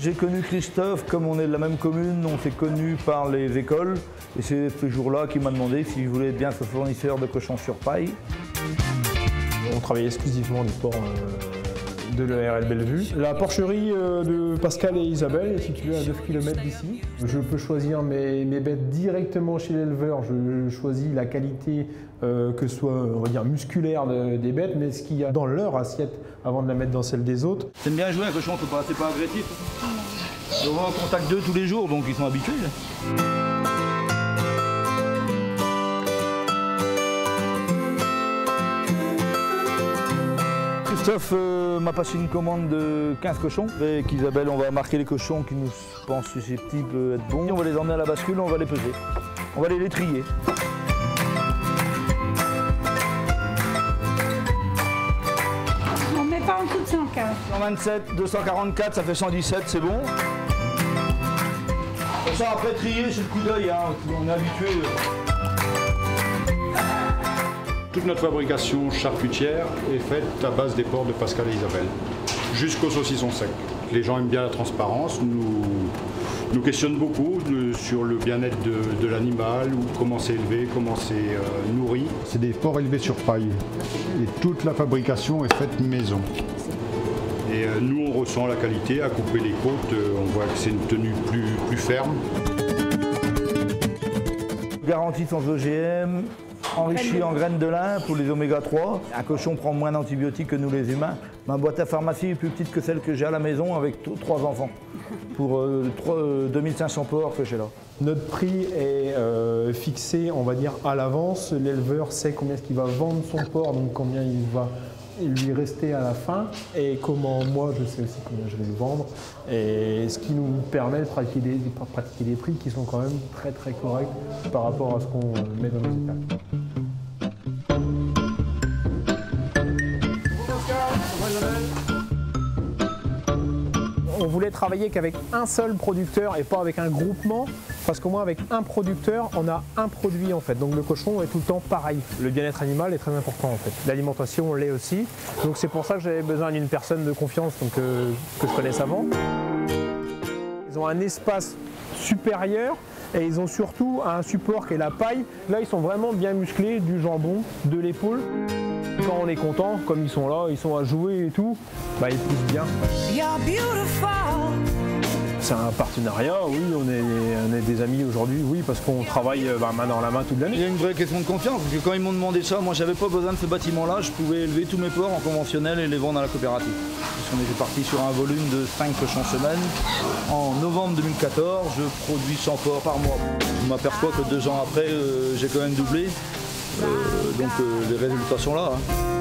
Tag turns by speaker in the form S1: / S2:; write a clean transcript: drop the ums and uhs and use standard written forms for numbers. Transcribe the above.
S1: J'ai connu Christophe, comme on est de la même commune, on s'est connus par les écoles. Et c'est ce jour-là qu'il m'a demandé si je voulais bien être fournisseur de cochons sur paille.
S2: On travaille exclusivement du porc de l'ERL Bellevue. La porcherie de Pascal et Isabelle est située à 9 km d'ici. Je peux choisir mes bêtes directement chez l'éleveur. Je choisis la qualité, que ce soit on va dire, musculaire des bêtes, mais ce qu'il y a dans leur assiette avant de la mettre dans celle des autres.
S1: T'aimes bien jouer un cochon, c'est pas agressif. On va en contact d'eux tous les jours, donc ils sont habitués. Christophe m'a passé une commande de 15 cochons. Avec Isabelle, on va marquer les cochons qui nous pensent susceptibles d'être bons. On va les emmener à la bascule, on va les peser. On va les trier.
S3: On ne met pas en dessous de 115.
S1: 127, 244, ça fait 117, c'est bon. Ça après trier, c'est le coup d'œil, hein. On est habitué.
S4: Toute notre fabrication charcutière est faite à base des porcs de Pascal et Isabelle, jusqu'au saucisson sec. Les gens aiment bien la transparence, nous questionnent beaucoup sur le bien-être de l'animal, ou comment c'est élevé, comment c'est nourri.
S5: C'est des porcs élevés sur paille et toute la fabrication est faite maison.
S4: Et nous, on ressent la qualité, à couper les côtes, on voit que c'est une tenue plus ferme.
S1: Garantie sans OGM. Enrichi en graines de lin pour les oméga 3. Un cochon prend moins d'antibiotiques que nous les humains. Ma boîte à pharmacie est plus petite que celle que j'ai à la maison avec 3 enfants. Pour 2500 porcs que j'ai là.
S2: Notre prix est fixé, on va dire, à l'avance. L'éleveur sait combien est-ce qu'il va vendre son porc, donc combien il va lui rester à la fin. Et comment moi, je sais aussi combien je vais le vendre. Et ce qui nous permet de pratiquer des prix qui sont quand même très très corrects par rapport à ce qu'on met dans nos étals. On voulait travailler qu'avec un seul producteur et pas avec un groupement, parce qu'au moins avec un producteur, on a un produit en fait. Donc le cochon est tout le temps pareil. Le bien-être animal est très important en fait. L'alimentation l'est aussi. Donc c'est pour ça que j'avais besoin d'une personne de confiance donc, que je connaisse avant. Ils ont un espace supérieur et ils ont surtout un support qui est la paille. Là, ils sont vraiment bien musclés, du jambon, de l'épaule. Quand on est content, comme ils sont là, ils sont à jouer et tout, bah, ils poussent bien. C'est un partenariat, oui, on est des amis aujourd'hui, oui, parce qu'on travaille main dans la main toute l'année.
S1: Il y a une vraie question de confiance, parce que quand ils m'ont demandé ça, moi j'avais pas besoin de ce bâtiment-là, je pouvais élever tous mes porcs en conventionnel et les vendre à la coopérative. Parce qu'on était parti sur un volume de 5 cochons semaine. En novembre 2014, je produis 100 porcs par mois. Je m'aperçois que 2 ans après, j'ai quand même doublé, donc les résultats sont là. Hein.